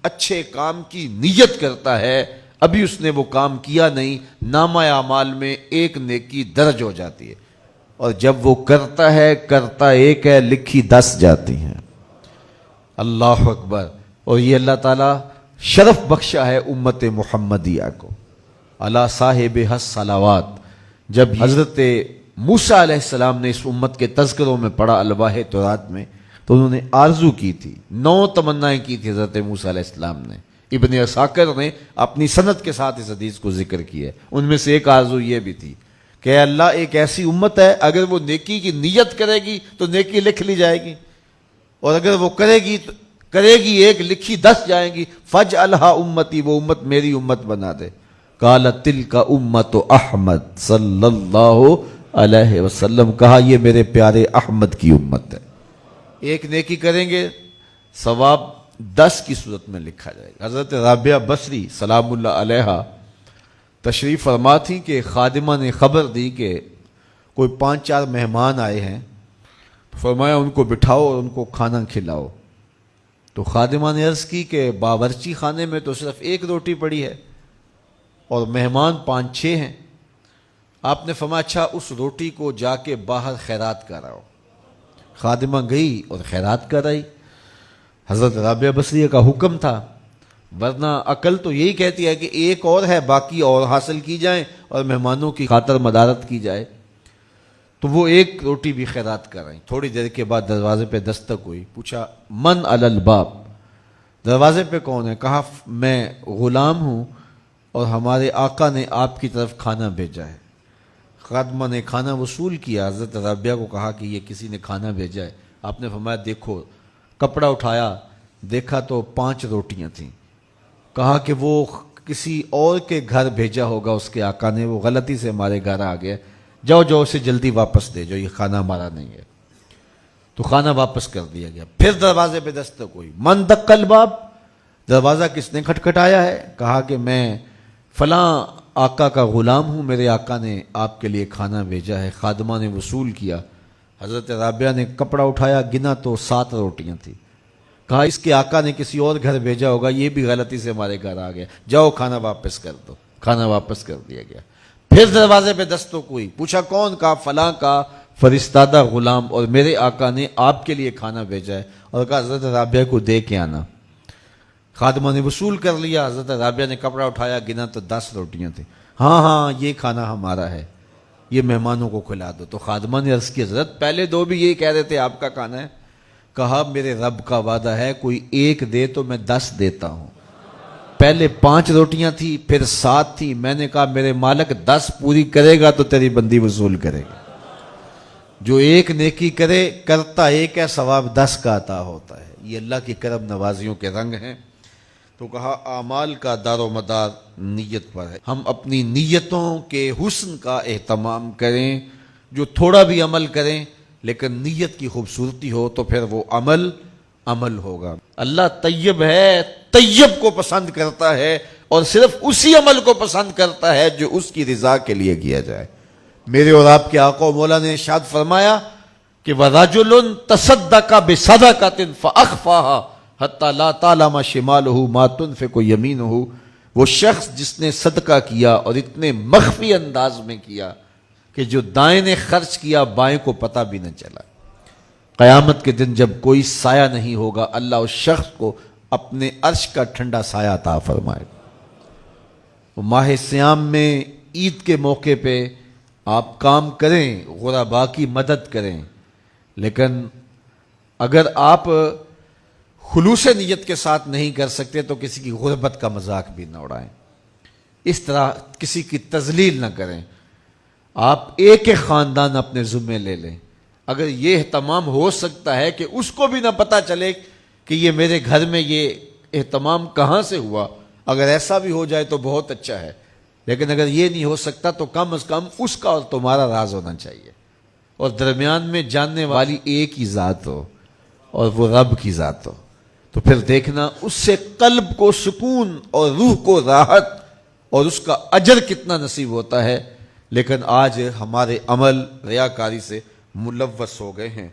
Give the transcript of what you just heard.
اچھے کام کی نیت کرتا ہے، ابھی اس نے وہ کام کیا نہیں، نامہ اعمال میں ایک نیکی درج ہو جاتی ہے، اور جب وہ کرتا ہے کرتا ایک ہے، لکھی 10 جاتی ہیں۔ اللہ اکبر۔ اور یہ اللہ تعالیٰ شرف بخشا ہے امت محمدیہ کو۔ اللہ صاحب الصلوات۔ جب حضرت موسیٰ علیہ السلام نے اس امت کے تذکروں میں پڑھا الواح تورات میں، تو انہوں نے آرزو کی تھی، 9 تمنائیں کی تھی حضرت موسیٰ علیہ السلام نے۔ ابن عساکر نے اپنی سند کے ساتھ اس حدیث کو ذکر کیا ہے، ان میں سے ایک آرزو یہ بھی تھی کہ اے اللہ ایک ایسی امت ہے اگر وہ نیکی کی نیت کرے گی تو نیکی لکھ لی جائے گی، اور اگر وہ کرے گی ایک، لکھی 10 جائیں گی، فجعلھا امتی، وہ امت میری امت بنا دے۔ قال تلک امت احمد صلی اللہ علیہ وسلم، کہا یہ میرے پیارے احمد کی امت ہے۔ ایک نیکی کریں گے ثواب 10 کی صورت میں لکھا جائے گا۔ حضرت رابعہ بصری سلام اللہ علیہا تشریف فرما تھی کہ خادمہ نے خبر دی کہ کوئی 5-4 مہمان آئے ہیں، فرمایا ان کو بٹھاؤ اور ان کو کھانا کھلاؤ۔ تو خادمہ نے عرض کی کہ باورچی خانے میں تو صرف 1 روٹی پڑی ہے اور مہمان 5-6 ہیں۔ آپ نے فرمایا اچھا اس روٹی کو جا کے باہر خیرات کراؤ۔ خادمہ گئی اور خیرات کرائی۔ حضرت رابعہ بصریہ کا حکم تھا، ورنہ عقل تو یہی کہتی ہے کہ ایک اور ہے، باقی اور حاصل کی جائیں اور مہمانوں کی خاطر مدارت کی جائے۔ تو وہ 1 روٹی بھی خیرات کرائیں۔ تھوڑی دیر کے بعد دروازے پہ دستک ہوئی، پوچھا من علی الباب، دروازے پہ کون ہے؟ کہا میں غلام ہوں اور ہمارے آقا نے آپ کی طرف کھانا بھیجا ہے۔ خادمہ نے کھانا وصول کیا، حضرت رابعہ کو کہا کہ یہ کسی نے کھانا بھیجا ہے۔ آپ نے فرمایا دیکھو، کپڑا اٹھایا، دیکھا تو 5 روٹیاں تھیں۔ کہا کہ وہ کسی اور کے گھر بھیجا ہوگا اس کے آقا نے، وہ غلطی سے ہمارے گھر آ گیا، جاؤ اسے جلدی واپس دے جو، یہ کھانا ہمارا نہیں ہے۔ تو کھانا واپس کر دیا گیا۔ پھر دروازے پہ دستک ہوئی، من دق الباب، دروازہ کس نے کھٹکھٹایا ہے؟ کہا کہ میں فلاں آقا کا غلام ہوں، میرے آقا نے آپ کے لیے کھانا بھیجا ہے۔ خادمہ نے وصول کیا، حضرت رابعہ نے کپڑا اٹھایا، گنا تو 7 روٹیاں تھیں۔ کہا اس کے آقا نے کسی اور گھر بھیجا ہوگا، یہ بھی غلطی سے ہمارے گھر آ گیا، جاؤ کھانا واپس کر دو۔ کھانا واپس کر دیا گیا۔ پھر دروازے پہ دستک ہوئی، پوچھا کون؟ کہا فلاں کا فرستادہ غلام، اور میرے آقا نے آپ کے لیے کھانا بھیجا ہے، اور کہا حضرت رابعہ کو دے کے آنا۔ خادمہ نے وصول کر لیا، حضرت رابعہ نے کپڑا اٹھایا، گنا تو 10 روٹیاں تھیں۔ ہاں یہ کھانا ہمارا ہے، یہ مہمانوں کو کھلا دو۔ تو خادمہ نے عرض کی حضرت پہلے 2 بھی یہی کہہ رہے تھے آپ کا کھانا ہے۔ کہا میرے رب کا وعدہ ہے کوئی 1 دے تو میں 10 دیتا ہوں۔ پہلے 5 روٹیاں تھی، پھر 7 تھی، میں نے کہا میرے مالک 10 پوری کرے گا تو تیری بندی وصول کرے گا۔ جو 1 نیکی کرے کرتا 1 ہے، ثواب 10 کا عطا ہوتا ہے۔ یہ اللہ کی کرم نوازیوں کے رنگ ہیں۔ تو کہا اعمال کا دار و مدار نیت پر ہے، ہم اپنی نیتوں کے حسن کا اہتمام کریں، جو تھوڑا بھی عمل کریں لیکن نیت کی خوبصورتی ہو تو پھر وہ عمل ہوگا۔ اللہ طیب ہے، طیب کو پسند کرتا ہے، اور صرف اسی عمل کو پسند کرتا ہے جو اس کی رضا کے لیے کیا جائے۔ میرے اور آپ کے آقا و مولا نے ارشاد فرمایا کہ وَرَجُلٌ تَصَدَّقَ بِصَدَقَةٍ فَأَخْفَاهَا حَتَّى لَا تَعْلَمَ شِمَالُهُ مَا تُنْفِقُ يَمِينُهُ، وہ شخص جس نے صدقہ کیا اور اتنے مخفی انداز میں کیا کہ جو دائیں نے خرچ کیا بائیں کو پتہ بھی نہ چلا۔ قیامت کے دن جب کوئی سایہ نہیں ہوگا، اللہ اس شخص کو اپنے عرش کا ٹھنڈا سایہ عطا فرمائے گا۔ ماہ سیام میں عید کے موقع پہ آپ کام کریں، غرباء کی مدد کریں، لیکن اگر آپ خلوص نیت کے ساتھ نہیں کر سکتے تو کسی کی غربت کا مذاق بھی نہ اڑائیں، اس طرح کسی کی تذلیل نہ کریں۔ آپ ایک خاندان اپنے ذمے لے لیں، اگر یہ اہتمام ہو سکتا ہے کہ اس کو بھی نہ پتہ چلے کہ یہ میرے گھر میں یہ اہتمام کہاں سے ہوا، اگر ایسا بھی ہو جائے تو بہت اچھا ہے، لیکن اگر یہ نہیں ہو سکتا تو کم از کم اس کا اور تمہارا راز ہونا چاہیے، اور درمیان میں جاننے والی ایک ہی ذات ہو اور وہ رب کی ذات ہو، تو پھر دیکھنا اس سے قلب کو سکون اور روح کو راحت اور اس کا اجر کتنا نصیب ہوتا ہے۔ لیکن آج ہمارے عمل ریاکاری سے ملوث ہو گئے ہیں۔